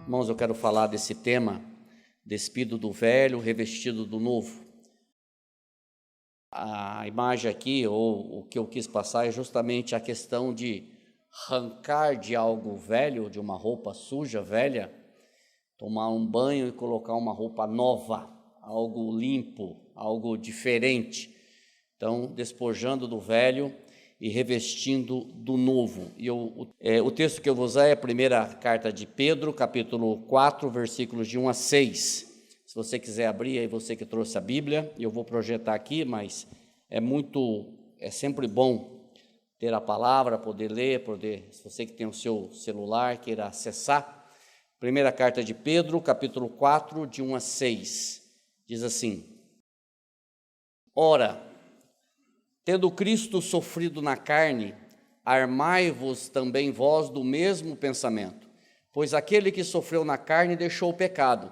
Irmãos, eu quero falar desse tema, despido do velho, revestido do novo. A imagem aqui, ou o que eu quis passar, é justamente a questão de arrancar de algo velho, de uma roupa suja, velha, tomar um banho e colocar uma roupa nova, algo limpo, algo diferente. Então, despojando do velho e revestindo do novo. E o texto que eu vou usar é a primeira carta de Pedro, capítulo 4, versículos de 1 a 6. Se você quiser abrir, aí você que trouxe a Bíblia, eu vou projetar aqui, mas é sempre bom ter a palavra, poder ler, se você que tem o seu celular, queira acessar. Primeira carta de Pedro, capítulo 4, de 1 a 6, diz assim: Ora, tendo Cristo sofrido na carne, armai-vos também vós do mesmo pensamento, pois aquele que sofreu na carne deixou o pecado,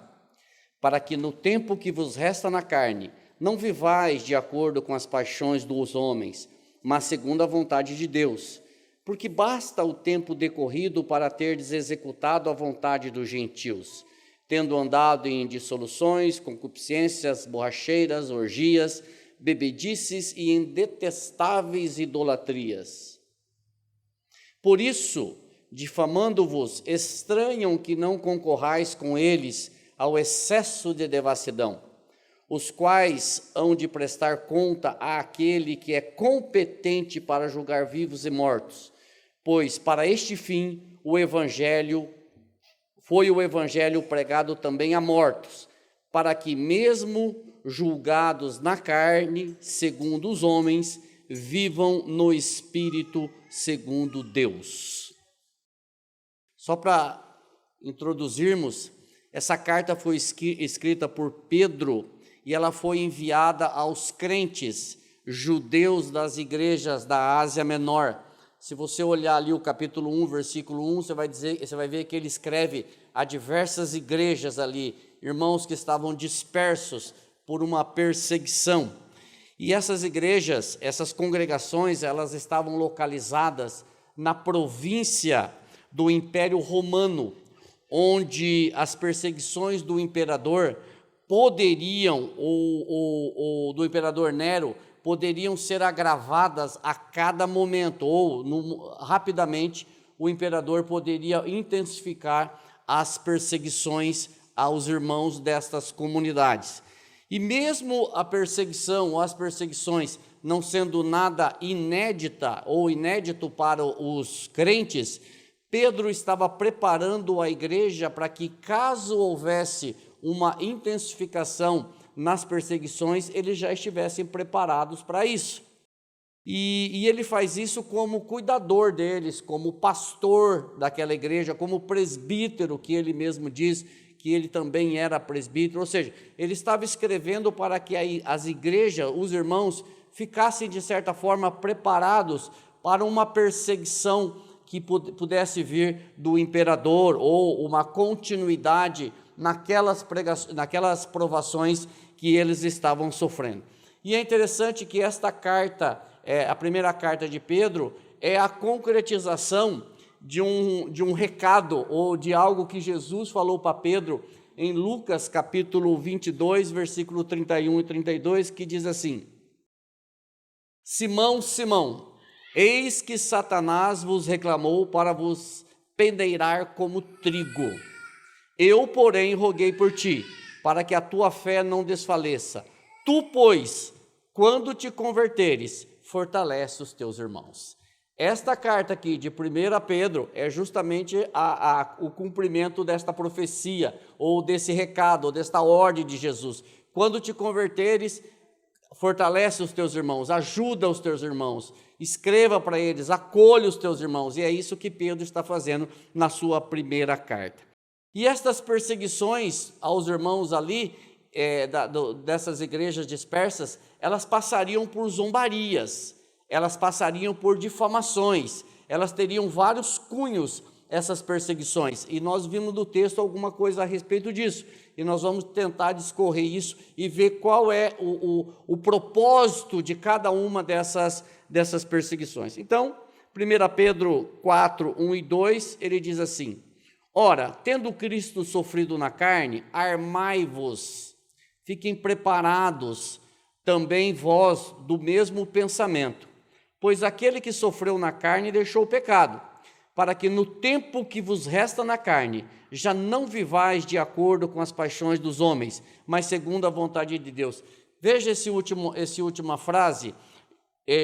para que no tempo que vos resta na carne, não vivais de acordo com as paixões dos homens, mas segundo a vontade de Deus. Porque basta o tempo decorrido para terdes executado a vontade dos gentios, tendo andado em dissoluções, concupiscências, borracheiras, orgias, bebedices e em detestáveis idolatrias. Por isso, difamando-vos, estranham que não concorrais com eles ao excesso de devassidão, os quais hão de prestar conta àquele que é competente para julgar vivos e mortos, pois para este fim foi o evangelho pregado também a mortos, para que mesmo julgados na carne, segundo os homens, vivam no Espírito, segundo Deus. Só para introduzirmos, essa carta foi escrita por Pedro e ela foi enviada aos crentes judeus das igrejas da Ásia Menor. Se você olhar ali o capítulo 1, versículo 1, você vai ver que ele escreve a diversas igrejas ali, irmãos que estavam dispersos por uma perseguição. E essas igrejas, essas congregações, elas estavam localizadas na província do Império Romano, onde as perseguições do imperador do imperador Nero, poderiam ser agravadas a cada momento, rapidamente o imperador poderia intensificar as perseguições aos irmãos destas comunidades. E mesmo a perseguição ou as perseguições não sendo nada inédito para os crentes, Pedro estava preparando a igreja para que, caso houvesse uma intensificação nas perseguições, eles já estivessem preparados para isso. E ele faz isso como cuidador deles, como pastor daquela igreja, como presbítero, que ele mesmo diz que ele também era presbítero, ou seja, ele estava escrevendo para que as igrejas, os irmãos, ficassem de certa forma preparados para uma perseguição que pudesse vir do imperador, ou uma continuidade naquelas provações que eles estavam sofrendo. E é interessante que esta carta, a primeira carta de Pedro, é a concretização de um recado ou de algo que Jesus falou para Pedro em Lucas capítulo 22, versículo 31 e 32, que diz assim: Simão, Simão, eis que Satanás vos reclamou para vos pendeirar como trigo. Eu, porém, roguei por ti, para que a tua fé não desfaleça. Tu, pois, quando te converteres, fortalece os teus irmãos. Esta carta aqui de 1 Pedro é justamente o cumprimento desta profecia, ou desse recado, ou desta ordem de Jesus. Quando te converteres, fortalece os teus irmãos, ajuda os teus irmãos, escreva para eles, acolhe os teus irmãos. E é isso que Pedro está fazendo na sua primeira carta. E estas perseguições aos irmãos ali, dessas igrejas dispersas, elas passariam por zombarias, elas passariam por difamações, elas teriam vários cunhos, essas perseguições, e nós vimos no texto alguma coisa a respeito disso, e nós vamos tentar discorrer isso e ver qual é o propósito de cada uma dessas perseguições. Então, 1 Pedro 4, 1 e 2, ele diz assim: Ora, tendo Cristo sofrido na carne, armai-vos, fiquem preparados também vós do mesmo pensamento, pois aquele que sofreu na carne deixou o pecado, para que no tempo que vos resta na carne, já não vivais de acordo com as paixões dos homens, mas segundo a vontade de Deus. Veja essa última frase,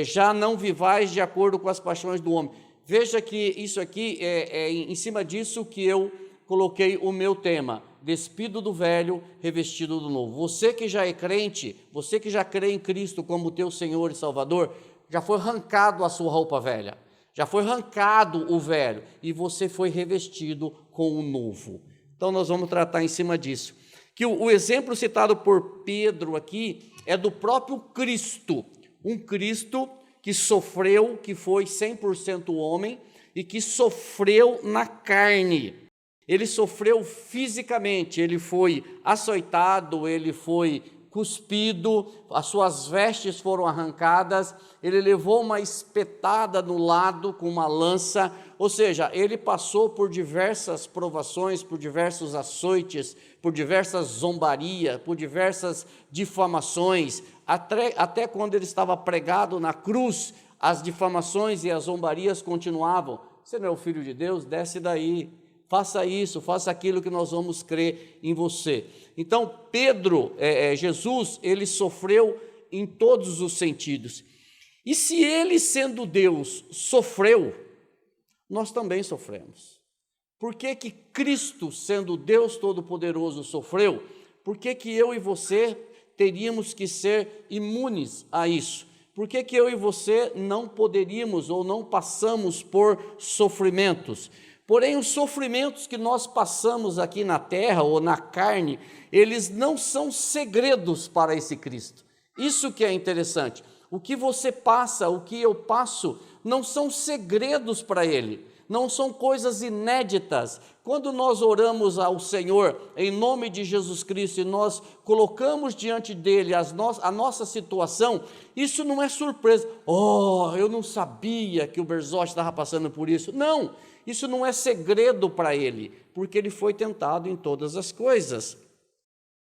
já não vivais de acordo com as paixões do homem. Veja que isso aqui é em cima disso que eu coloquei o meu tema, despido do velho, revestido do novo. Você que já é crente, você que já crê em Cristo como teu Senhor e Salvador, já foi arrancado a sua roupa velha, já foi arrancado o velho e você foi revestido com o novo. Então nós vamos tratar em cima disso. Que o exemplo citado por Pedro aqui é do próprio Cristo, um Cristo que sofreu, que foi 100% homem e que sofreu na carne. Ele sofreu fisicamente, ele foi açoitado, ele foi cuspido, as suas vestes foram arrancadas, ele levou uma espetada no lado com uma lança, ou seja, ele passou por diversas provações, por diversos açoites, por diversas zombarias, por diversas difamações, até quando ele estava pregado na cruz, as difamações e as zombarias continuavam. Você não é o Filho de Deus? Desce daí. Faça isso, faça aquilo que nós vamos crer em você. Então, Jesus, ele sofreu em todos os sentidos. E se ele, sendo Deus, sofreu, nós também sofremos. Por que que Cristo, sendo Deus Todo-Poderoso, sofreu? Por que que eu e você teríamos que ser imunes a isso? Por que que eu e você não poderíamos ou não passamos por sofrimentos? Porém, os sofrimentos que nós passamos aqui na terra ou na carne, eles não são segredos para esse Cristo. Isso que é interessante. O que você passa, o que eu passo, não são segredos para Ele, não são coisas inéditas. Quando nós oramos ao Senhor em nome de Jesus Cristo e nós colocamos diante dEle a nossa situação, isso não é surpresa. Oh, eu não sabia que o Berzotti estava passando por isso. Não, isso não é segredo para Ele, porque Ele foi tentado em todas as coisas.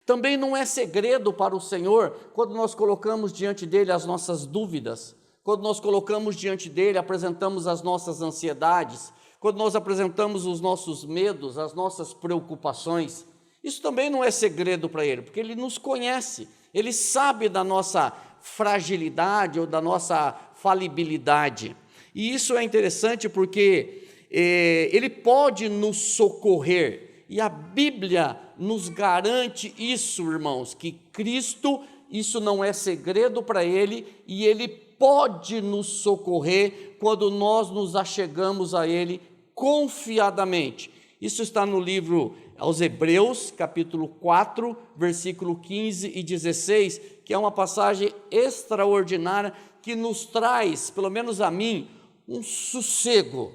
Também não é segredo para o Senhor quando nós colocamos diante dEle as nossas dúvidas, quando nós colocamos diante dEle, apresentamos as nossas ansiedades, quando nós apresentamos os nossos medos, as nossas preocupações. Isso também não é segredo para Ele, porque Ele nos conhece, Ele sabe da nossa fragilidade ou da nossa falibilidade. E isso é interessante porque Ele pode nos socorrer. E a Bíblia nos garante isso, irmãos, que Cristo, isso não é segredo para Ele, e Ele pode nos socorrer quando nós nos achegamos a Ele confiadamente. Isso está no livro aos Hebreus, capítulo 4, versículo 15 e 16, que é uma passagem extraordinária que nos traz, pelo menos a mim, um sossego,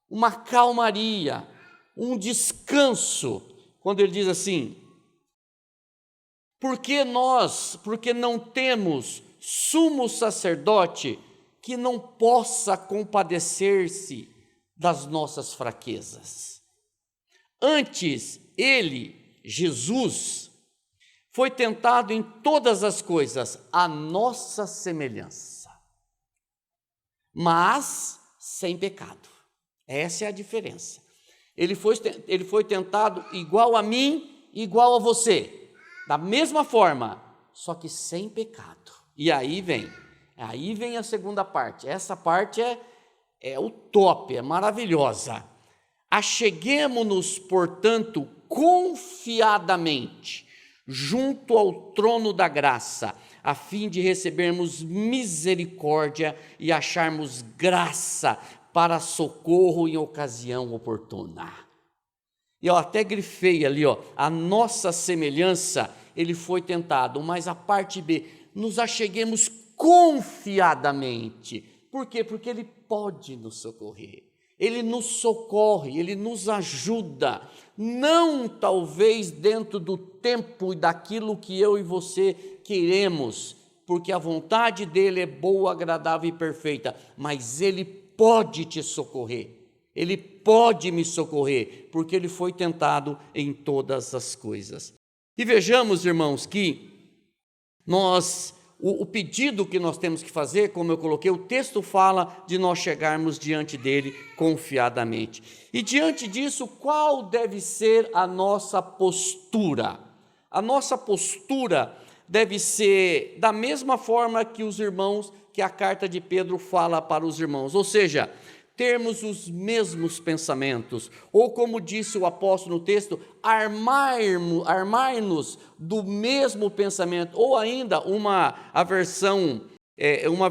uma calmaria, um descanso, quando ele diz assim: porque não temos sumo sacerdote que não possa compadecer-se das nossas fraquezas. Antes, ele, Jesus, foi tentado em todas as coisas, à nossa semelhança, mas sem pecado. Essa é a diferença. Ele foi tentado igual a mim, igual a você, da mesma forma, só que sem pecado. E aí vem a segunda parte. Essa parte é o top, é maravilhosa. Acheguemo-nos, portanto, confiadamente junto ao trono da graça, a fim de recebermos misericórdia e acharmos graça para socorro em ocasião oportuna. E eu até grifei ali, a nossa semelhança, ele foi tentado, mas a parte B, nos acheguemos confiadamente. Por quê? Porque ele pode nos socorrer, ele nos socorre, ele nos ajuda, não talvez dentro do tempo e daquilo que eu e você queremos, porque a vontade dele é boa, agradável e perfeita, mas ele pode te socorrer. Ele pode me socorrer, porque ele foi tentado em todas as coisas. E vejamos, irmãos, que o pedido que nós temos que fazer, como eu coloquei, o texto fala de nós chegarmos diante dele confiadamente. E diante disso, qual deve ser a nossa postura? A nossa postura deve ser da mesma forma que os irmãos, que a carta de Pedro fala para os irmãos, ou seja, termos os mesmos pensamentos, ou como disse o apóstolo no texto, armar-nos do mesmo pensamento, ou ainda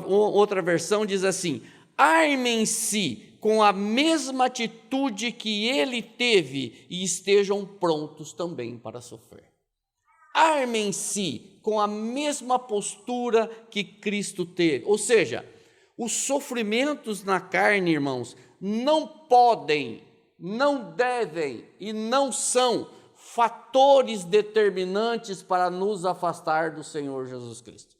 outra versão diz assim, armem-se com a mesma atitude que ele teve e estejam prontos também para sofrer. Armem-se com a mesma postura que Cristo teve, ou seja, os sofrimentos na carne, irmãos, não podem, não devem e não são fatores determinantes para nos afastar do Senhor Jesus Cristo.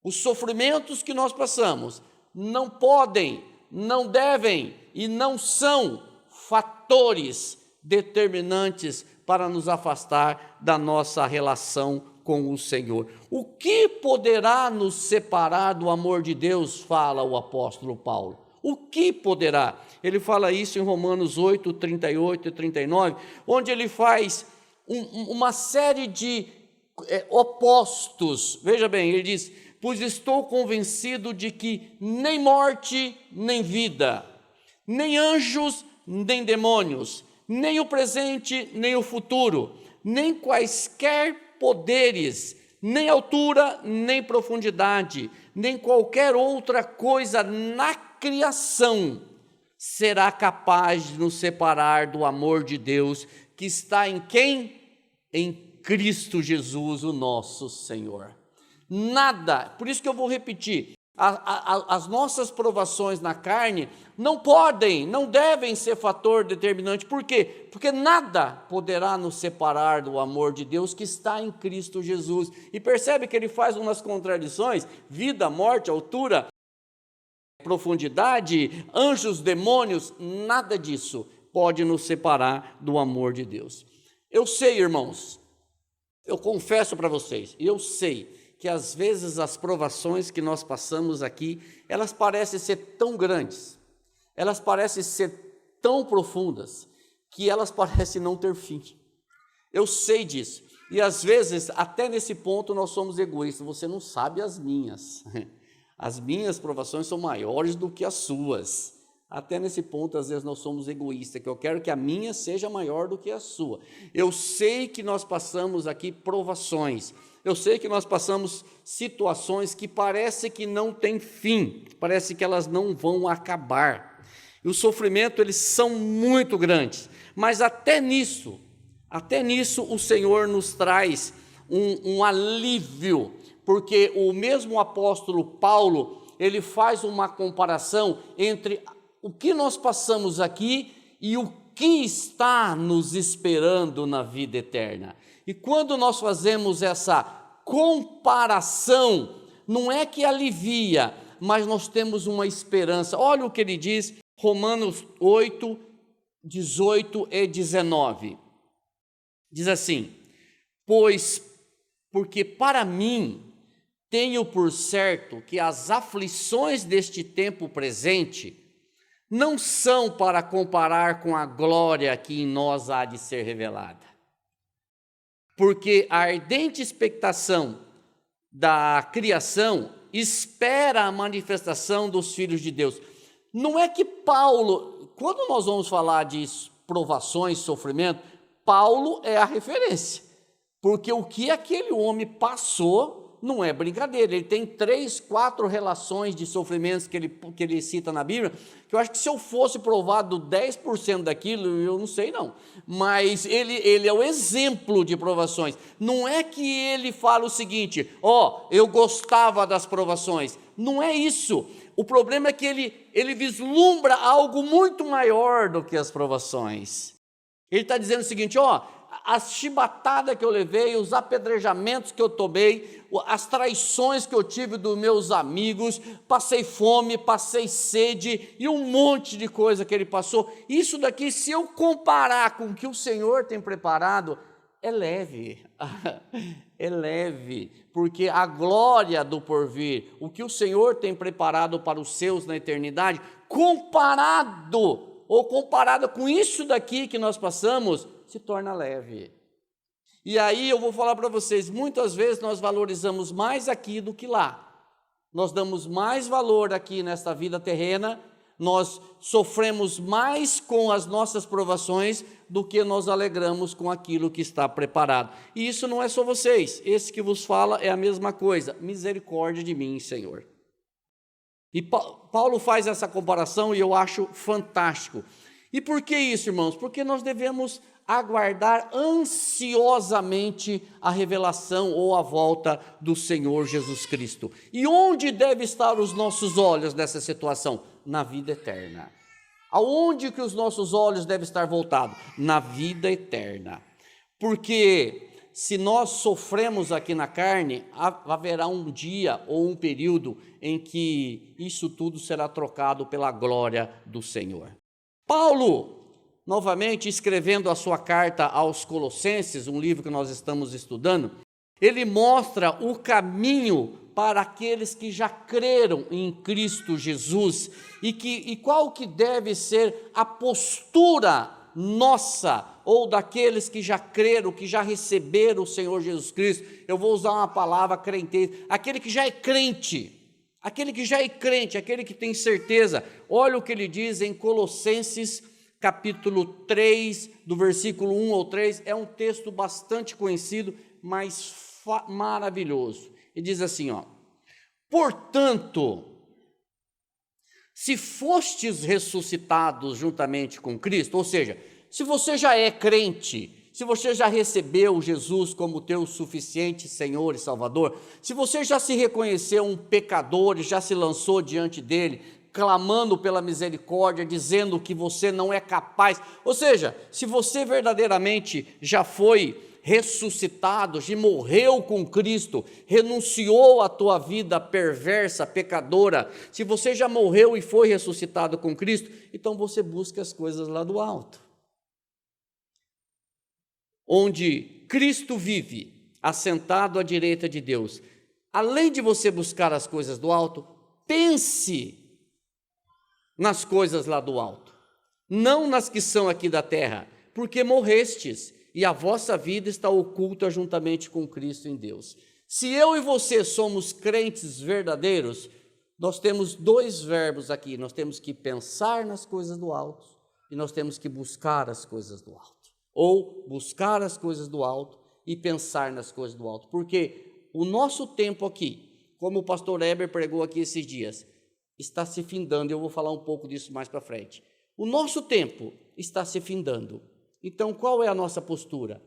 Os sofrimentos que nós passamos não podem, não devem e não são fatores determinantes para nos afastar da nossa relação com o Senhor. O que poderá nos separar do amor de Deus, fala o apóstolo Paulo. O que poderá? Ele fala isso em Romanos 8, 38 e 39, onde ele faz uma série de opostos. Veja bem, ele diz, pois estou convencido de que nem morte, nem vida, nem anjos, nem demônios, nem o presente, nem o futuro, nem quaisquer poderes, nem altura, nem profundidade, nem qualquer outra coisa na criação será capaz de nos separar do amor de Deus que está em quem? Em Cristo Jesus, o nosso Senhor. Nada, por isso que eu vou repetir, as nossas provações na carne não podem, não devem ser fator determinante. Por quê? Porque nada poderá nos separar do amor de Deus que está em Cristo Jesus. E percebe que ele faz umas contradições, vida, morte, altura, profundidade, anjos, demônios, nada disso pode nos separar do amor de Deus. Eu sei, irmãos, eu confesso para vocês, eu sei que às vezes as provações que nós passamos aqui, elas parecem ser tão grandes, elas parecem ser tão profundas, que elas parecem não ter fim. Eu sei disso, e às vezes, até nesse ponto, nós somos egoístas. Você não sabe as minhas provações são maiores do que as suas. Até nesse ponto, às vezes, nós somos egoístas, que eu quero que a minha seja maior do que a sua. Eu sei que nós passamos aqui provações, eu sei que nós passamos situações que parece que não têm fim, parece que elas não vão acabar. E o sofrimento, eles são muito grandes, mas até nisso o Senhor nos traz um alívio, porque o mesmo apóstolo Paulo, ele faz uma comparação entre o que nós passamos aqui e o que está nos esperando na vida eterna. E quando nós fazemos essa comparação, não é que alivia, mas nós temos uma esperança. Olha o que ele diz, Romanos 8, 18 e 19. Diz assim, porque para mim tenho por certo que as aflições deste tempo presente não são para comparar com a glória que em nós há de ser revelada. Porque a ardente expectação da criação espera a manifestação dos filhos de Deus. Não é que Paulo, quando nós vamos falar de provações, sofrimento, Paulo é a referência, porque o que aquele homem passou não é brincadeira. Ele tem 3, 4 relações de sofrimentos que ele cita na Bíblia, que eu acho que se eu fosse provado 10% daquilo, eu não sei não, mas ele é o exemplo de provações. Não é que ele fala o seguinte, eu gostava das provações, não é isso. O problema é que ele vislumbra algo muito maior do que as provações. Ele está dizendo o seguinte, as chibatadas que eu levei, os apedrejamentos que eu tomei, as traições que eu tive dos meus amigos, passei fome, passei sede e um monte de coisa que ele passou. Isso daqui, se eu comparar com o que o Senhor tem preparado, é leve, é leve, porque a glória do porvir, o que o Senhor tem preparado para os seus na eternidade, comparado com isso daqui que nós passamos, se torna leve. E aí eu vou falar para vocês, muitas vezes nós valorizamos mais aqui do que lá. Nós damos mais valor aqui nesta vida terrena, nós sofremos mais com as nossas provações do que nós alegramos com aquilo que está preparado. E isso não é só vocês, esse que vos fala é a mesma coisa, misericórdia de mim, Senhor. E Paulo faz essa comparação e eu acho fantástico. E por que isso, irmãos? Porque nós devemos aguardar ansiosamente a revelação ou a volta do Senhor Jesus Cristo. E onde devem estar os nossos olhos nessa situação? Na vida eterna. Aonde que os nossos olhos devem estar voltados? Na vida eterna. Porque se nós sofremos aqui na carne, haverá um dia ou um período em que isso tudo será trocado pela glória do Senhor. Paulo, novamente escrevendo a sua carta aos Colossenses, um livro que nós estamos estudando, ele mostra o caminho para aqueles que já creram em Cristo Jesus e qual que deve ser a postura nossa ou daqueles que já creram, que já receberam o Senhor Jesus Cristo. Eu vou usar uma palavra crente, aquele que já é crente, aquele que tem certeza. Olha o que ele diz em Colossenses capítulo 3, do versículo 1 ao 3, é um texto bastante conhecido, mas maravilhoso. Ele diz assim, portanto, se fostes ressuscitados juntamente com Cristo, ou seja, se você já é crente, se você já recebeu Jesus como teu suficiente Senhor e Salvador, se você já se reconheceu um pecador e já se lançou diante dele, clamando pela misericórdia, dizendo que você não é capaz, ou seja, se você verdadeiramente já foi ressuscitado, já morreu com Cristo, renunciou à tua vida perversa, pecadora, se você já morreu e foi ressuscitado com Cristo, então você busca as coisas lá do alto, onde Cristo vive, assentado à direita de Deus. Além de você buscar as coisas do alto, pense nas coisas lá do alto, não nas que são aqui da terra, porque morrestes e a vossa vida está oculta juntamente com Cristo em Deus. Se eu e você somos crentes verdadeiros, nós temos dois verbos aqui, nós temos que pensar nas coisas do alto e nós temos que buscar as coisas do alto, ou buscar as coisas do alto e pensar nas coisas do alto, porque o nosso tempo aqui, como o pastor Heber pregou aqui esses dias, está se findando, eu vou falar um pouco disso mais para frente. O nosso tempo está se findando. Então, qual é a nossa postura?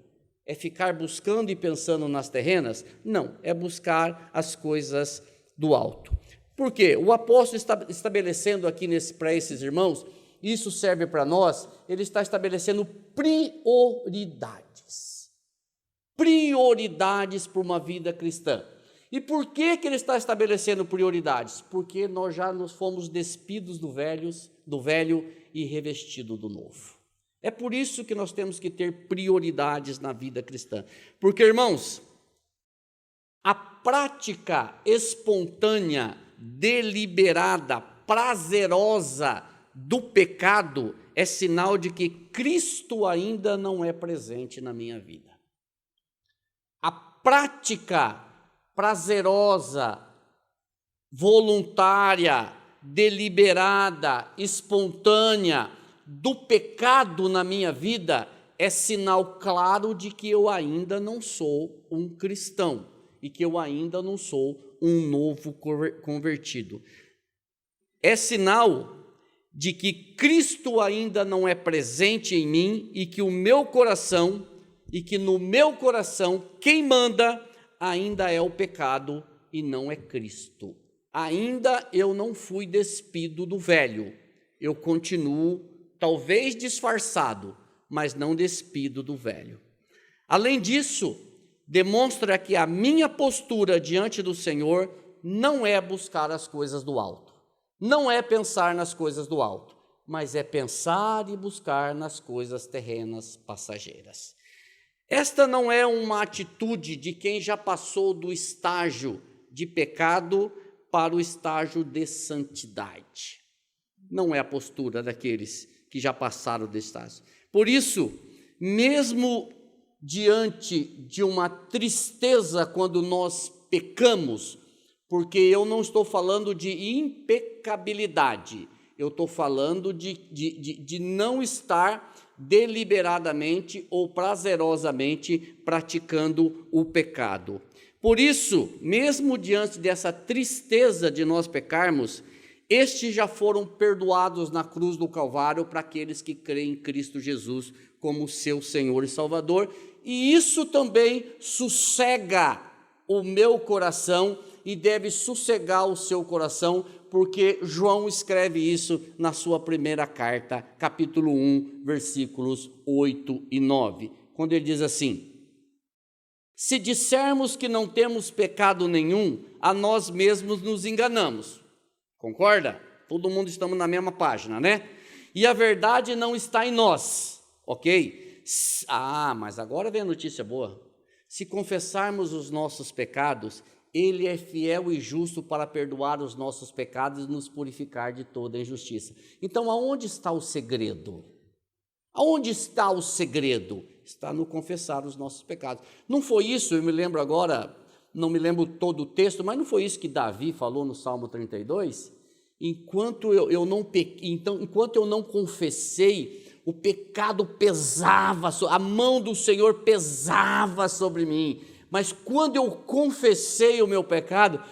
É ficar buscando e pensando nas terrenas? Não, é buscar as coisas do alto. Por quê? O apóstolo está estabelecendo aqui para esses irmãos, isso serve para nós, ele está estabelecendo prioridades. Prioridades para uma vida cristã. E por que ele está estabelecendo prioridades? Porque nós já nos fomos despidos do velho e revestido do novo. É por isso que nós temos que ter prioridades na vida cristã. Porque, irmãos, a prática espontânea, deliberada, prazerosa do pecado é sinal de que Cristo ainda não é presente na minha vida. A prática prazerosa, voluntária, deliberada, espontânea do pecado na minha vida é sinal claro de que eu ainda não sou um cristão e que eu ainda não sou um novo convertido. É sinal de que Cristo ainda não é presente em mim e que no meu coração quem manda ainda é o pecado e não é Cristo. Ainda eu não fui despido do velho, eu continuo talvez disfarçado, mas não despido do velho. Além disso, demonstra que a minha postura diante do Senhor não é buscar as coisas do alto, não é pensar nas coisas do alto, mas é pensar e buscar nas coisas terrenas, passageiras. Esta não é uma atitude de quem já passou do estágio de pecado para o estágio de santidade. Não é a postura daqueles que já passaram desse estágio. Por isso, mesmo diante de uma tristeza quando nós pecamos, porque eu não estou falando de impecabilidade, eu estou falando de não estar deliberadamente ou prazerosamente praticando o pecado. Por isso, mesmo diante dessa tristeza de nós pecarmos, estes já foram perdoados na cruz do Calvário para aqueles que creem em Cristo Jesus como seu Senhor e Salvador, e isso também sossega o meu coração e deve sossegar o seu coração, porque João escreve isso na sua primeira carta, capítulo 1, versículos 8 e 9, quando ele diz assim: se dissermos que não temos pecado nenhum, a nós mesmos nos enganamos. Concorda? Todo mundo estamos na mesma página, né? E a verdade não está em nós, ok? Mas agora vem a notícia boa. Se confessarmos os nossos pecados, Ele é fiel e justo para perdoar os nossos pecados e nos purificar de toda injustiça. Então, aonde está o segredo? Aonde está o segredo? Está no confessar os nossos pecados. Não foi isso, eu me lembro agora, não me lembro todo o texto, mas não foi isso que Davi falou no Salmo 32? Enquanto eu não confessei, o pecado pesava, a mão do Senhor pesava sobre mim. Mas quando eu confessei o meu pecado,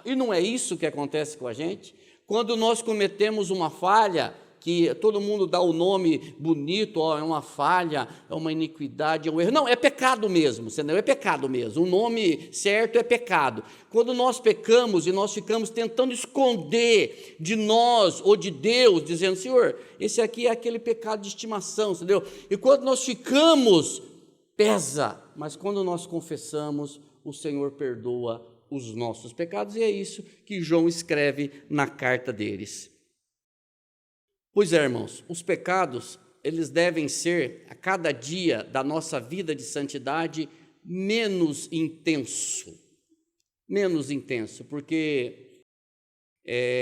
e não é isso que acontece com a gente? Quando nós cometemos uma falha, que todo mundo dá o nome bonito, é uma falha, é uma iniquidade, é um erro. Não, é pecado mesmo, entendeu? É pecado mesmo, o nome certo é pecado. Quando nós pecamos e nós ficamos tentando esconder de nós ou de Deus, dizendo: Senhor, esse aqui é aquele pecado de estimação, entendeu? E quando nós ficamos, pesa, mas quando nós confessamos, o Senhor perdoa os nossos pecados, e é isso que João escreve na carta deles. Pois é, irmãos, os pecados, eles devem ser, a cada dia da nossa vida de santidade, menos intenso, porque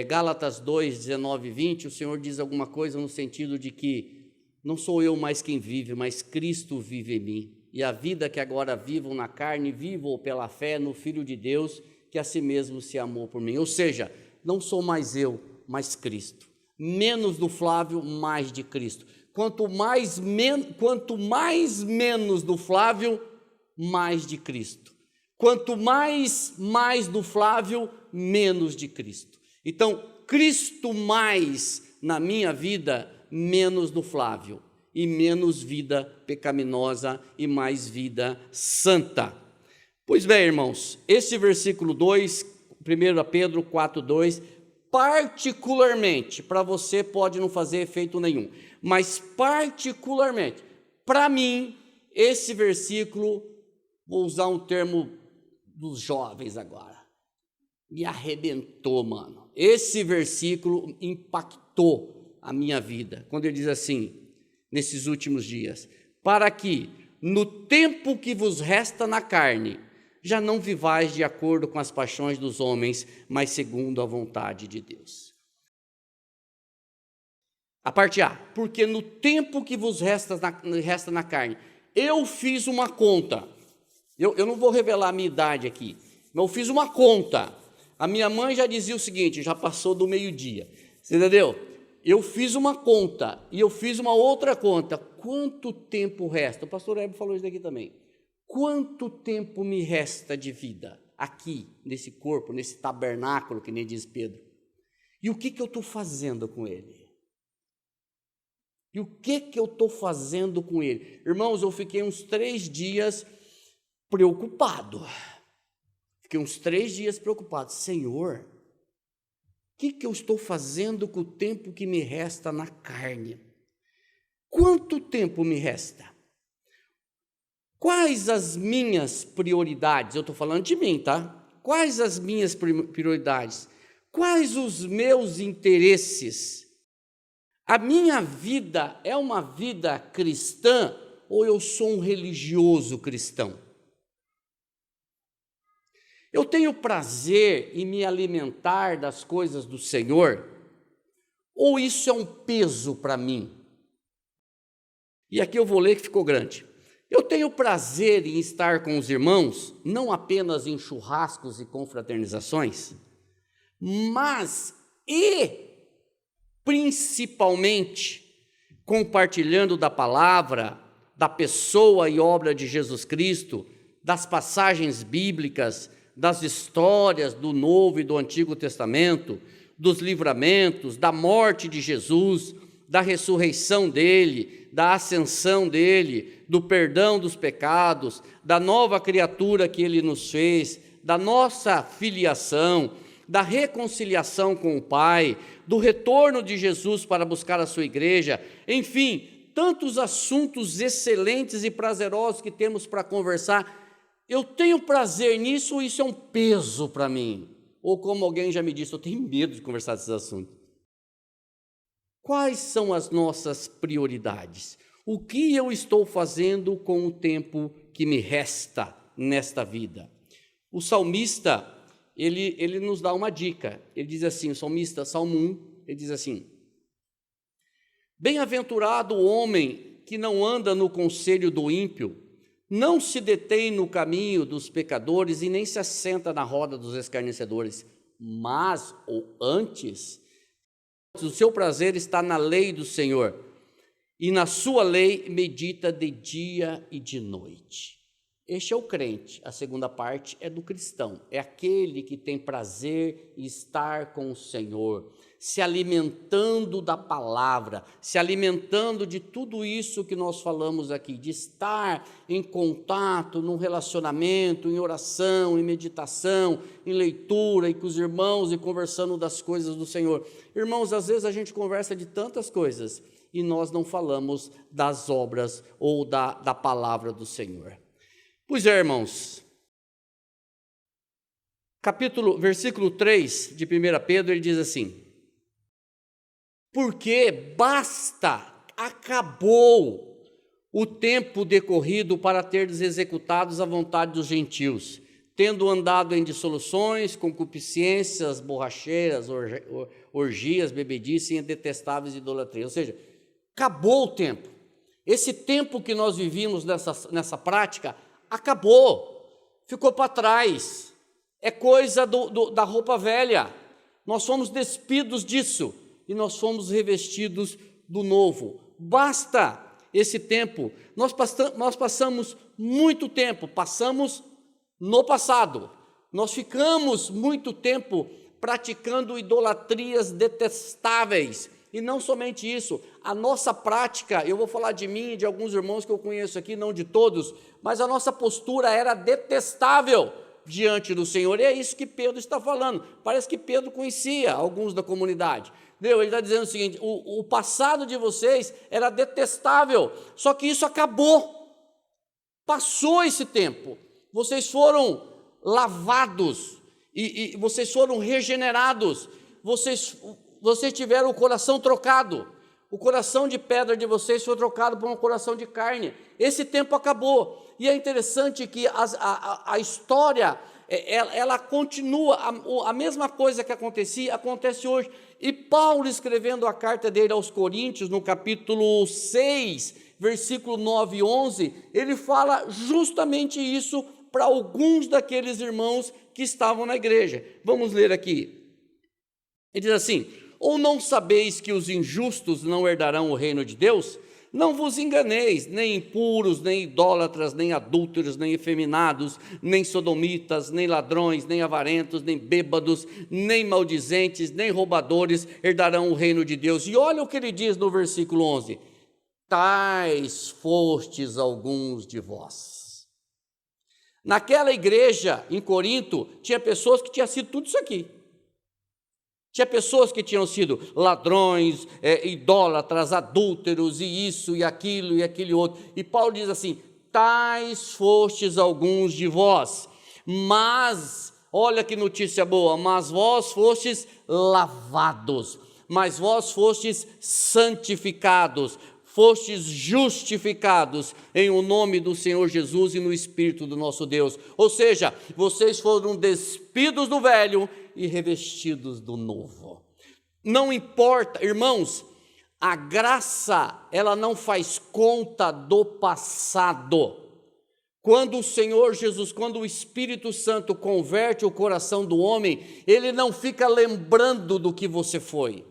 Gálatas 2, 19 e 20, o Senhor diz alguma coisa no sentido de que não sou eu mais quem vive, mas Cristo vive em mim, e a vida que agora vivo na carne, vivo pela fé no Filho de Deus, que a si mesmo se amou por mim. Ou seja, não sou mais eu, mas Cristo. Menos do Flávio, mais de Cristo. Quanto mais menos do Flávio, mais de Cristo. Quanto mais do Flávio, menos de Cristo. Então, Cristo mais na minha vida, menos do Flávio. E menos vida pecaminosa e mais vida santa. Pois bem, irmãos, esse versículo 2, 1 Pedro 4, 2, particularmente, para você pode não fazer efeito nenhum, mas particularmente, para mim, esse versículo, vou usar um termo dos jovens agora, me arrebentou, mano. Esse versículo impactou a minha vida, quando ele diz assim, nesses últimos dias, para que, no tempo que vos resta na carne, já não vivais de acordo com as paixões dos homens, mas segundo a vontade de Deus. A parte A, porque no tempo que vos resta na carne, eu fiz uma conta, eu não vou revelar a minha idade aqui, mas eu fiz uma conta. A minha mãe já dizia o seguinte, já passou do meio-dia, você entendeu? Eu fiz uma conta e eu fiz uma outra conta, quanto tempo resta? O pastor Hebe falou isso daqui também. Quanto tempo me resta de vida aqui, nesse corpo, nesse tabernáculo, que nem diz Pedro? E o que eu estou fazendo com ele? E o que eu estou fazendo com ele? Irmãos, eu fiquei uns 3 dias preocupado. Senhor, o que eu estou fazendo com o tempo que me resta na carne? Quanto tempo me resta? Quais as minhas prioridades? Eu estou falando de mim, tá? Quais as minhas prioridades? Quais os meus interesses? A minha vida é uma vida cristã ou eu sou um religioso cristão? Eu tenho prazer em me alimentar das coisas do Senhor ou isso é um peso para mim? E aqui eu vou ler que ficou grande. Eu tenho prazer em estar com os irmãos, não apenas em churrascos e confraternizações, mas principalmente compartilhando da palavra, da pessoa e obra de Jesus Cristo, das passagens bíblicas, das histórias do Novo e do Antigo Testamento, dos livramentos, da morte de Jesus, da ressurreição dele, da ascensão dele, do perdão dos pecados, da nova criatura que ele nos fez, da nossa filiação, da reconciliação com o Pai, do retorno de Jesus para buscar a sua igreja, enfim, tantos assuntos excelentes e prazerosos que temos para conversar. Eu tenho prazer nisso ou isso é um peso para mim? Ou como alguém já me disse, eu tenho medo de conversar desses assuntos. Quais são as nossas prioridades? O que eu estou fazendo com o tempo que me resta nesta vida? O salmista, ele nos dá uma dica. Ele diz assim, o salmista, Salmo 1, ele diz assim: bem-aventurado o homem que não anda no conselho do ímpio, não se detém no caminho dos pecadores e nem se assenta na roda dos escarnecedores, mas, ou antes, o seu prazer está na lei do Senhor, e na sua lei medita de dia e de noite. Este é o crente, a segunda parte é do cristão, é aquele que tem prazer em estar com o Senhor, se alimentando da palavra, se alimentando de tudo isso que nós falamos aqui, de estar em contato, num relacionamento, em oração, em meditação, em leitura, e com os irmãos e conversando das coisas do Senhor. Irmãos, às vezes a gente conversa de tantas coisas e nós não falamos das obras ou da palavra do Senhor. Pois é, irmãos, versículo 3 de 1 Pedro, ele diz assim: porque acabou o tempo decorrido para teres executados a vontade dos gentios, tendo andado em dissoluções, concupiscências, borracheiras, orgias, bebedice e detestáveis idolatrias. Ou seja, acabou o tempo. Esse tempo que nós vivíamos nessa prática, acabou, ficou para trás, é coisa da roupa velha, nós fomos despidos disso e nós fomos revestidos do novo. Basta esse tempo, nós passamos muito tempo, passamos no passado, nós ficamos muito tempo praticando idolatrias detestáveis. E não somente isso, a nossa prática, eu vou falar de mim e de alguns irmãos que eu conheço aqui, não de todos, mas a nossa postura era detestável diante do Senhor, e é isso que Pedro está falando. Parece que Pedro conhecia alguns da comunidade. Ele está dizendo o seguinte: o passado de vocês era detestável, só que isso acabou, passou esse tempo, vocês foram lavados, e vocês foram regenerados, vocês tiveram o coração trocado, o coração de pedra de vocês foi trocado por um coração de carne. Esse tempo acabou, e é interessante que a história, ela continua, a mesma coisa que acontecia, acontece hoje. E Paulo, escrevendo a carta dele aos Coríntios, no capítulo 6, versículo 9 e 11, ele fala justamente isso para alguns daqueles irmãos que estavam na igreja. Vamos ler aqui. Ele diz assim: ou não sabeis que os injustos não herdarão o reino de Deus? Não vos enganeis, nem impuros, nem idólatras, nem adúlteros, nem efeminados, nem sodomitas, nem ladrões, nem avarentos, nem bêbados, nem maldizentes, nem roubadores herdarão o reino de Deus. E olha o que ele diz no versículo 11: tais fostes alguns de vós. Naquela igreja em Corinto, tinha pessoas que tinham sido tudo isso aqui. Tinha pessoas que tinham sido ladrões, idólatras, adúlteros, e isso, e aquilo, e aquele outro. E Paulo diz assim: tais fostes alguns de vós, mas, olha que notícia boa, mas vós fostes lavados, mas vós fostes santificados, fostes justificados em o nome do Senhor Jesus e no Espírito do nosso Deus. Ou seja, vocês foram despidos do velho e revestidos do novo. Não importa, irmãos, a graça, ela não faz conta do passado. Quando o Senhor Jesus, quando o Espírito Santo converte o coração do homem, ele não fica lembrando do que você foi.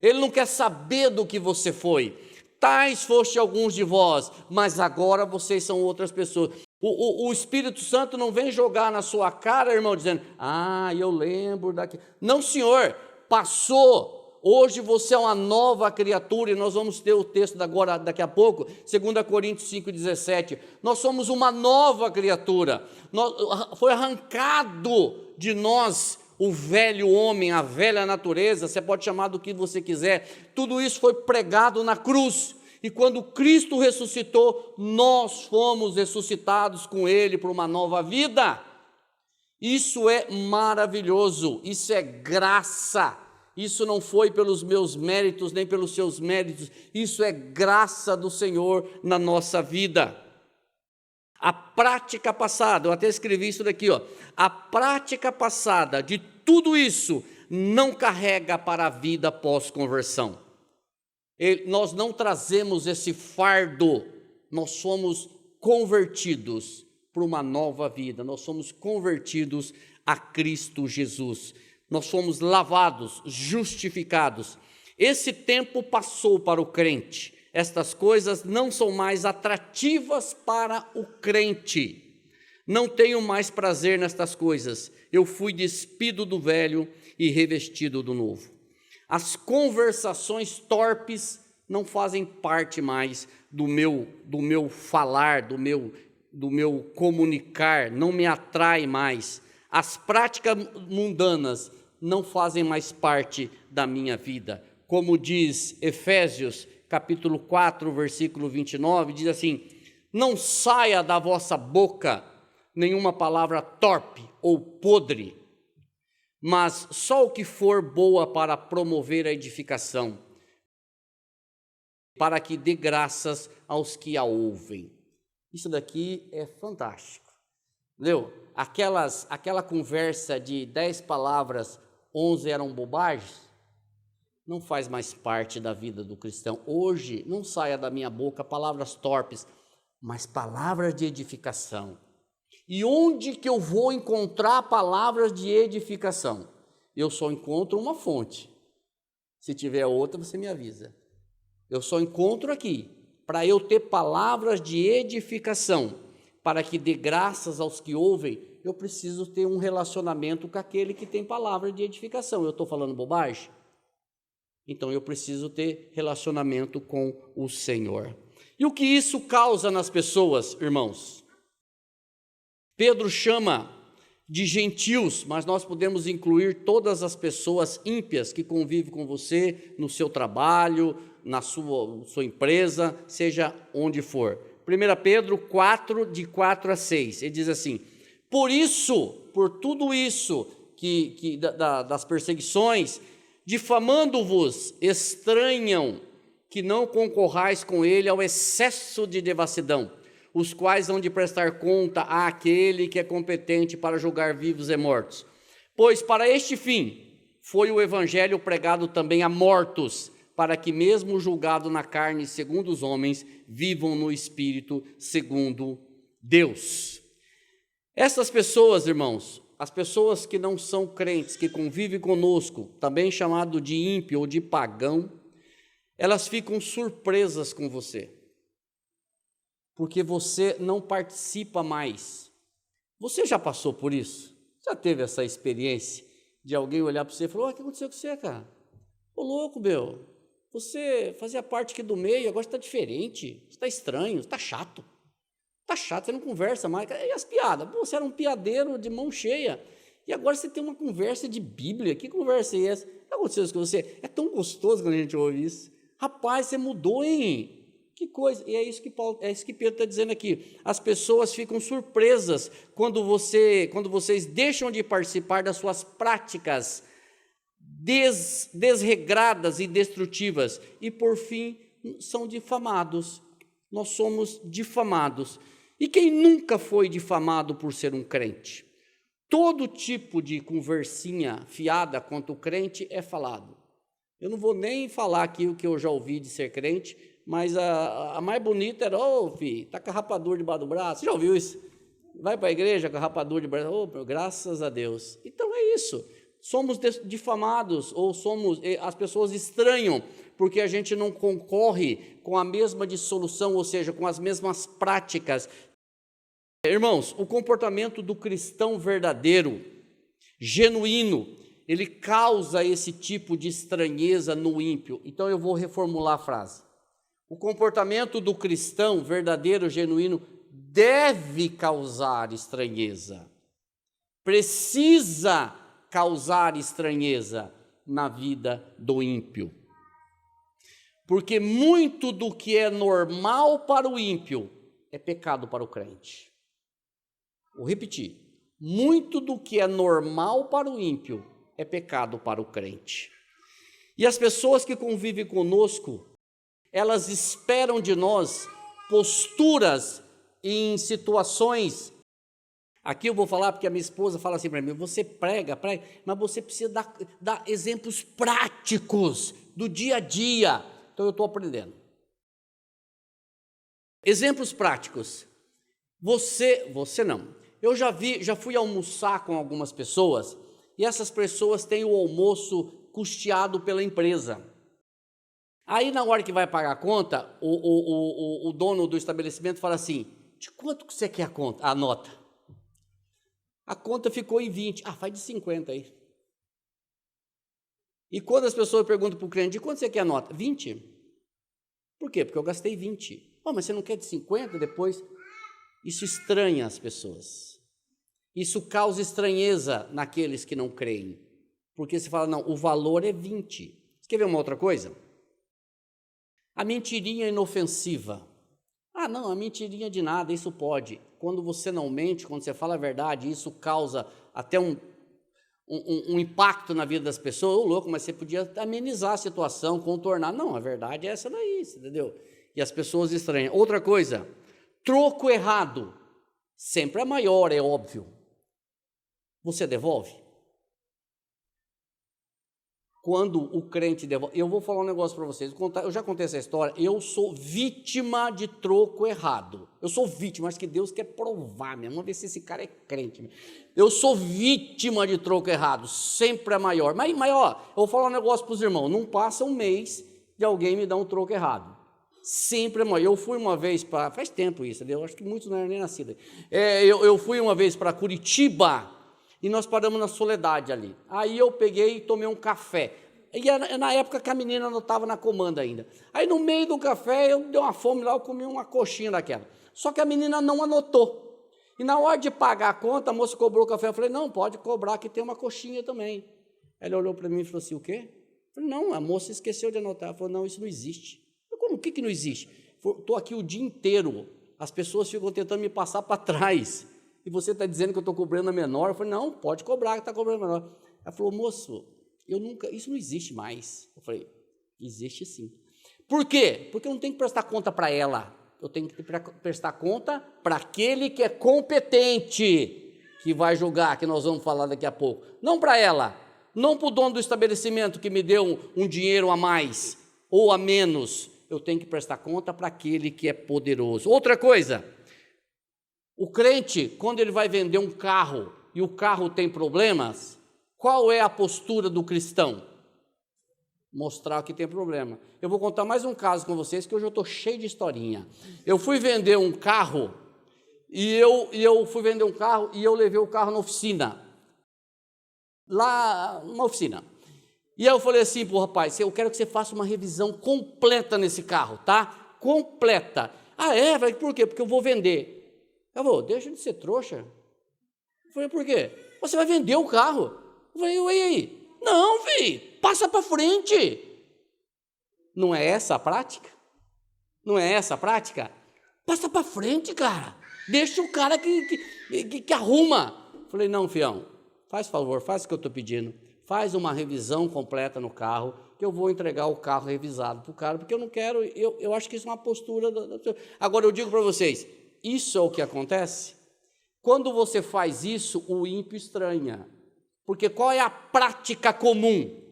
Ele não quer saber do que você foi. Tais foste alguns de vós, mas agora vocês são outras pessoas. O Espírito Santo não vem jogar na sua cara, irmão, dizendo, eu lembro daqui. Não, senhor, passou. Hoje você é uma nova criatura, e nós vamos ter o texto agora, daqui a pouco, 2 Coríntios 5,17. Nós somos uma nova criatura. Foi arrancado de nós o velho homem, a velha natureza, você pode chamar do que você quiser, tudo isso foi pregado na cruz, e quando Cristo ressuscitou, nós fomos ressuscitados com Ele para uma nova vida. Isso é maravilhoso, isso é graça, isso não foi pelos meus méritos, nem pelos seus méritos, isso é graça do Senhor na nossa vida. A prática passada, eu até escrevi isso daqui, a prática passada de tudo isso não carrega para a vida pós-conversão. Nós não trazemos esse fardo, nós somos convertidos para uma nova vida, nós somos convertidos a Cristo Jesus, nós fomos lavados, justificados. Esse tempo passou para o crente. Estas coisas não são mais atrativas para o crente. Não tenho mais prazer nestas coisas. Eu fui despido do velho e revestido do novo. As conversações torpes não fazem parte mais do meu falar, do meu comunicar, não me atrai mais. As práticas mundanas não fazem mais parte da minha vida. Como diz Efésios, capítulo 4, versículo 29, diz assim, não saia da vossa boca nenhuma palavra torpe ou podre, mas só o que for boa para promover a edificação, para que dê graças aos que a ouvem. Isso daqui é fantástico, entendeu? Aquela conversa de 10 palavras, 11 eram bobagens, não faz mais parte da vida do cristão. Hoje, não saia da minha boca palavras torpes, mas palavras de edificação. E onde que eu vou encontrar palavras de edificação? Eu só encontro uma fonte. Se tiver outra, você me avisa. Eu só encontro aqui, para eu ter palavras de edificação, para que dê graças aos que ouvem, eu preciso ter um relacionamento com aquele que tem palavra de edificação. Eu estou falando bobagem? Então eu preciso ter relacionamento com o Senhor. E o que isso causa nas pessoas, irmãos? Pedro chama de gentios, mas nós podemos incluir todas as pessoas ímpias que convivem com você no seu trabalho, na sua empresa, seja onde for. 1 Pedro 4, de 4 a 6, ele diz assim, por isso, por tudo isso das perseguições, difamando-vos, estranham que não concorrais com ele ao excesso de devassidão, os quais hão de prestar conta àquele que é competente para julgar vivos e mortos. Pois para este fim foi o evangelho pregado também a mortos, para que mesmo julgado na carne segundo os homens, vivam no espírito segundo Deus. Essas pessoas, irmãos, as pessoas que não são crentes, que convivem conosco, também chamado de ímpio ou de pagão, elas ficam surpresas com você, porque você não participa mais. Você já passou por isso? Já teve essa experiência de alguém olhar para você e falar, o que aconteceu com você, cara? Ô louco, meu, você fazia parte aqui do meio, agora você está diferente, você está estranho, você está chato. Está chato, você não conversa mais. E as piadas? Pô, você era um piadeiro de mão cheia. E agora você tem uma conversa de Bíblia. Que conversa é essa? O que aconteceu com você? É tão gostoso quando a gente ouve isso. Rapaz, você mudou, hein? Que coisa, e é isso que Pedro está dizendo aqui. As pessoas ficam surpresas quando vocês deixam de participar das suas práticas desregradas e destrutivas, e por fim são difamados. Nós somos difamados. E quem nunca foi difamado por ser um crente? Todo tipo de conversinha fiada contra o crente é falado. Eu não vou nem falar aqui o que eu já ouvi de ser crente, mas a mais bonita era, filho, tá com a rapadura debaixo do braço. Você já ouviu isso? Vai para a igreja com a rapadura debaixo do braço. Graças a Deus. Então é isso. Somos difamados, ou as pessoas estranham, porque a gente não concorre com a mesma dissolução, ou seja, com as mesmas práticas. Irmãos, o comportamento do cristão verdadeiro, genuíno, ele causa esse tipo de estranheza no ímpio. Então eu vou reformular a frase. O comportamento do cristão verdadeiro, genuíno, deve causar estranheza. Precisa causar estranheza na vida do ímpio. Porque muito do que é normal para o ímpio é pecado para o crente. Vou repetir. Muito do que é normal para o ímpio é pecado para o crente. E as pessoas que convivem conosco, elas esperam de nós posturas em situações. Aqui eu vou falar porque a minha esposa fala assim para mim, você prega, mas você precisa dar exemplos práticos do dia a dia. Então eu estou aprendendo. Exemplos práticos. Você não. Eu já fui almoçar com algumas pessoas e essas pessoas têm o almoço custeado pela empresa. Aí na hora que vai pagar a conta, o dono do estabelecimento fala assim, de quanto que você quer a nota? A conta ficou em 20. Faz de 50 aí. E quando as pessoas perguntam para o cliente, de quanto você quer a nota? 20. Por quê? Porque eu gastei 20. Mas você não quer de 50 depois? Isso estranha as pessoas. Isso causa estranheza naqueles que não creem. Porque você fala, não, o valor é 20. Você quer ver uma outra coisa? A mentirinha inofensiva. Não, a mentirinha de nada, isso pode. Quando você não mente, quando você fala a verdade, isso causa até um impacto na vida das pessoas. Louco, mas você podia amenizar a situação, contornar. Não, a verdade é essa daí, entendeu? E as pessoas estranham. Outra coisa, troco errado. Sempre é maior, é óbvio. Você devolve? Quando o crente devolve, eu vou falar um negócio para vocês, eu já contei essa história, eu sou vítima de troco errado, eu sou vítima, acho que Deus quer provar mesmo, vamos ver se esse cara é crente, eu sou vítima de troco errado, sempre é maior, mas eu vou falar um negócio para os irmãos, não passa um mês de alguém me dar um troco errado, sempre é maior. Eu fui uma vez faz tempo isso, eu acho que muitos não eram nem nascidos, eu fui uma vez para Curitiba, e nós paramos na Soledade ali. Aí eu peguei e tomei um café. E era na época que a menina não estava na comanda ainda. Aí no meio do café, eu dei uma fome lá, eu comi uma coxinha daquela. Só que a menina não anotou. E na hora de pagar a conta, a moça cobrou o café. Eu falei, não, pode cobrar que tem uma coxinha também. Ela olhou para mim e falou assim, o quê? Eu falei, não, a moça esqueceu de anotar. Ela falou, não, isso não existe. Eu falei, como, o que não existe? Estou aqui o dia inteiro. As pessoas ficam tentando me passar para trás. E você está dizendo que eu estou cobrando a menor? Eu falei, não, pode cobrar que está cobrando a menor. Ela falou, moço, isso não existe mais. Eu falei, existe sim. Por quê? Porque eu não tenho que prestar conta para ela. Eu tenho que prestar conta para aquele que é competente, que vai julgar, que nós vamos falar daqui a pouco. Não para ela, não para o dono do estabelecimento que me deu um dinheiro a mais ou a menos. Eu tenho que prestar conta para aquele que é poderoso. Outra coisa, o crente, quando ele vai vender um carro e o carro tem problemas, qual é a postura do cristão? Mostrar que tem problema. Eu vou contar mais um caso com vocês, que hoje eu estou cheio de historinha. Eu fui vender um carro e eu levei o carro na oficina. Lá, numa oficina. E aí eu falei assim para o rapaz, eu quero que você faça uma revisão completa nesse carro, tá? Completa. É? Eu falei, por quê? Porque eu vou vender. Eu falei, deixa de ser trouxa. Eu falei, por quê? Você vai vender o carro. Eu falei, e aí? Não, filho, passa para frente. Não é essa a prática? Não é essa a prática? Passa para frente, cara. Deixa o cara que arruma. Falei, não, fião, faz favor, faz o que eu estou pedindo. Faz uma revisão completa no carro, que eu vou entregar o carro revisado para o cara, porque eu não quero, eu acho que isso é uma postura da pessoa. Agora, eu digo para vocês, isso é o que acontece? Quando você faz isso, o ímpio estranha. Porque qual é a prática comum?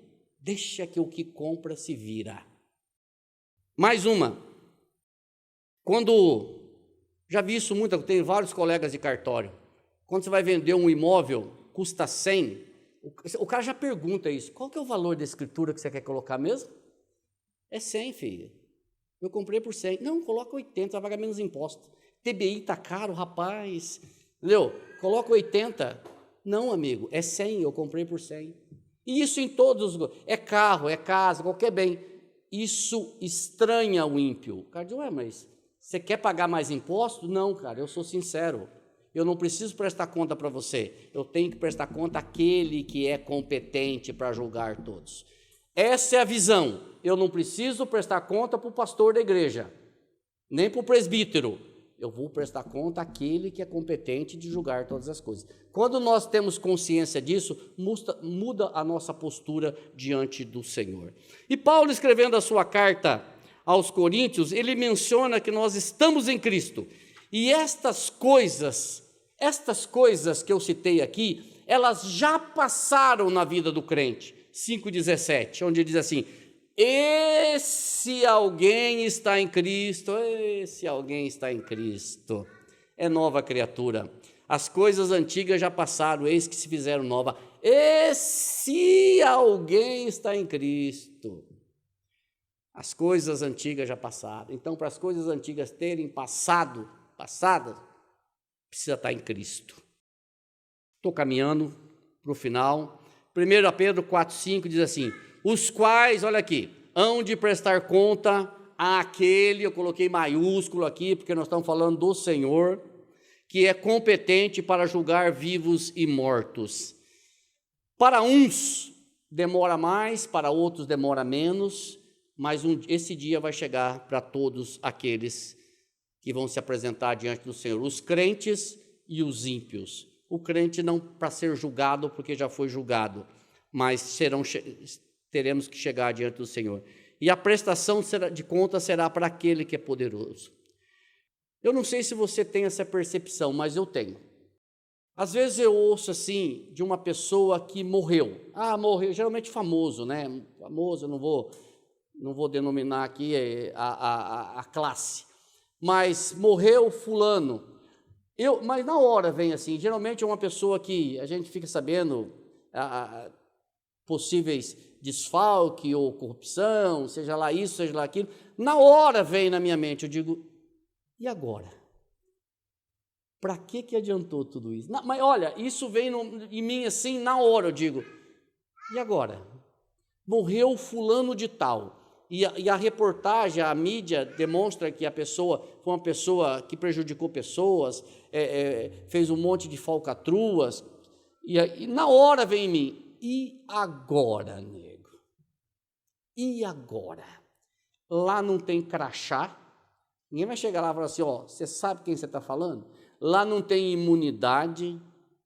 Deixa que o que compra se vira. Mais uma. Quando, já vi isso muito, tem vários colegas de cartório. Quando você vai vender um imóvel, custa 100, o cara já pergunta isso. Qual que é o valor da escritura que você quer colocar mesmo? É 100, filho. Eu comprei por 100. Não, coloca 80, vai pagar menos imposto. TBI está caro, rapaz. Entendeu? Coloca 80. Não, amigo, é 100, eu comprei por 100. E isso em todos os... É carro, é casa, qualquer bem. Isso estranha o ímpio. O cara diz, ué, mas você quer pagar mais imposto? Não, cara, eu sou sincero. Eu não preciso prestar conta para você. Eu tenho que prestar conta àquele que é competente para julgar todos. Essa é a visão. Eu não preciso prestar conta para o pastor da igreja, nem para o presbítero. Eu vou prestar conta àquele que é competente de julgar todas as coisas. Quando nós temos consciência disso, muda a nossa postura diante do Senhor. E Paulo, escrevendo a sua carta aos Coríntios, ele menciona que nós estamos em Cristo. E estas coisas que eu citei aqui, elas já passaram na vida do crente. 5,17, onde ele diz assim, e se alguém está em Cristo, é nova criatura. As coisas antigas já passaram, eis que se fizeram nova. E se alguém está em Cristo, as coisas antigas já passaram. Então, para as coisas antigas terem passadas, precisa estar em Cristo. Estou caminhando para o final. 1 Pedro 4,5 diz assim, os quais, olha aqui, hão de prestar conta àquele, eu coloquei maiúsculo aqui, porque nós estamos falando do Senhor, que é competente para julgar vivos e mortos. Para uns demora mais, para outros demora menos, mas esse dia vai chegar para todos aqueles que vão se apresentar diante do Senhor, os crentes e os ímpios. O crente não para ser julgado, porque já foi julgado, mas teremos que chegar diante do Senhor. E a prestação de conta será para aquele que é poderoso. Eu não sei se você tem essa percepção, mas eu tenho. Às vezes eu ouço assim, de uma pessoa que morreu. Morreu, geralmente famoso, né? Famoso, eu não vou denominar aqui a classe. Mas morreu fulano. Mas na hora vem assim, geralmente é uma pessoa que a gente fica sabendo possíveis desfalque ou corrupção, seja lá isso, seja lá aquilo. Na hora vem na minha mente, eu digo, e agora? Para que adiantou tudo isso? Mas olha, isso vem em mim assim, na hora eu digo, e agora? Morreu fulano de tal. E a reportagem, a mídia demonstra que a pessoa foi uma pessoa que prejudicou pessoas, fez um monte de falcatruas, e na hora vem em mim, e agora, nego? E agora? Lá não tem crachá, ninguém vai chegar lá e falar assim, você sabe quem você está falando? Lá não tem imunidade,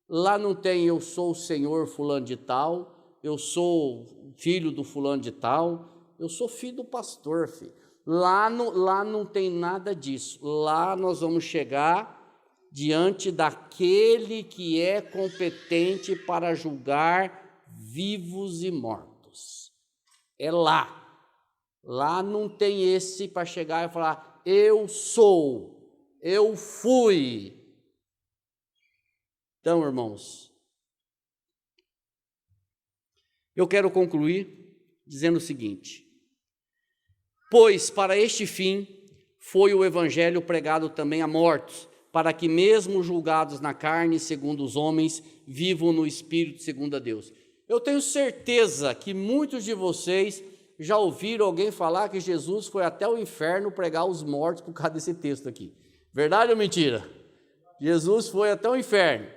lá não tem eu sou o senhor fulano de tal, eu sou filho do fulano de tal, eu sou filho do pastor, filho. Lá não tem nada disso. Lá nós vamos chegar diante daquele que é competente para julgar vivos e mortos. É lá. Lá não tem esse para chegar e falar, eu sou, eu fui. Então, irmãos, eu quero concluir dizendo o seguinte, pois para este fim foi o evangelho pregado também a mortos, para que mesmo julgados na carne, segundo os homens, vivam no espírito segundo a Deus. Eu tenho certeza que muitos de vocês já ouviram alguém falar que Jesus foi até o inferno pregar os mortos por causa desse texto aqui. Verdade ou mentira? Jesus foi até o inferno.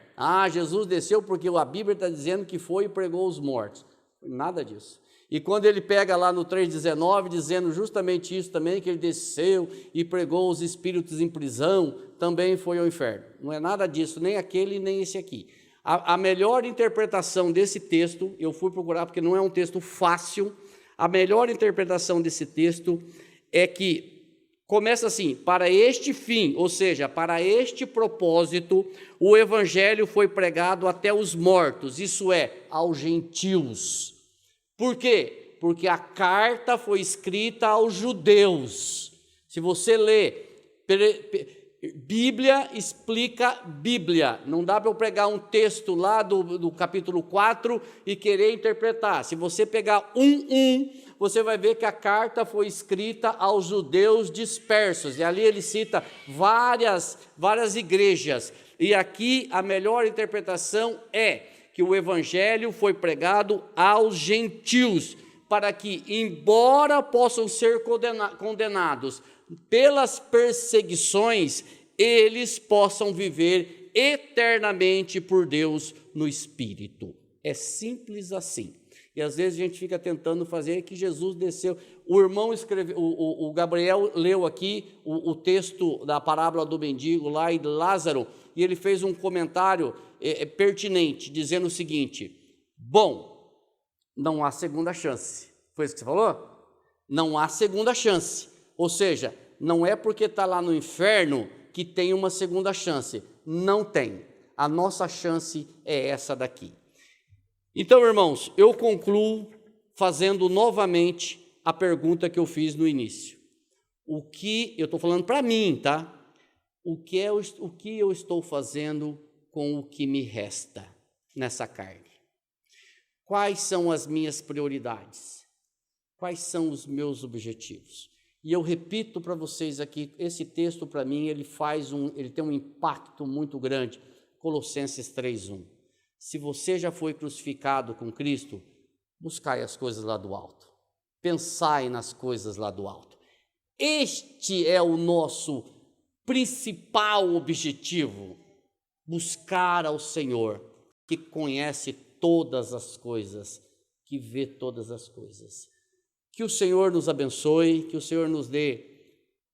Jesus desceu porque a Bíblia está dizendo que foi e pregou os mortos. Nada disso. E quando ele pega lá no 3,19, dizendo justamente isso também, que ele desceu e pregou os espíritos em prisão, também foi ao inferno. Não é nada disso, nem aquele, nem esse aqui. A melhor interpretação desse texto, eu fui procurar porque não é um texto fácil, a melhor interpretação desse texto é que começa assim: para este fim, ou seja, para este propósito, o evangelho foi pregado até os mortos, isso é, aos gentios. Por quê? Porque a carta foi escrita aos judeus. Se você lê, Bíblia explica Bíblia. Não dá para eu pegar um texto lá do capítulo 4 e querer interpretar. Se você pegar você vai ver que a carta foi escrita aos judeus dispersos. E ali ele cita várias igrejas. E aqui a melhor interpretação é que o evangelho foi pregado aos gentios, para que, embora possam ser condenados pelas perseguições, eles possam viver eternamente por Deus no Espírito. É simples assim. E às vezes a gente fica tentando fazer que Jesus desceu. O irmão escreveu, o Gabriel leu aqui o texto da parábola do mendigo lá e de Lázaro, e ele fez um comentário pertinente, dizendo o seguinte: bom, não há segunda chance. Foi isso que você falou? Não há segunda chance. Ou seja, não é porque está lá no inferno que tem uma segunda chance. Não tem. A nossa chance é essa daqui. Então, irmãos, eu concluo fazendo novamente a pergunta que eu fiz no início. Eu estou falando para mim, tá? O que eu estou fazendo com o que me resta nessa carne? Quais são as minhas prioridades? Quais são os meus objetivos? E eu repito para vocês aqui, esse texto para mim, ele tem um impacto muito grande. Colossenses 3:1. Se você já foi crucificado com Cristo, buscai as coisas lá do alto. Pensai nas coisas lá do alto. Este é o nosso principal objetivo: buscar ao Senhor, que conhece todas as coisas, que vê todas as coisas. Que o Senhor nos abençoe, que o Senhor nos dê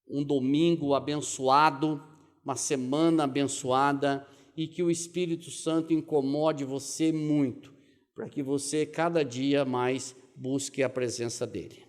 um domingo abençoado, uma semana abençoada, e que o Espírito Santo incomode você muito, para que você cada dia mais busque a presença dEle.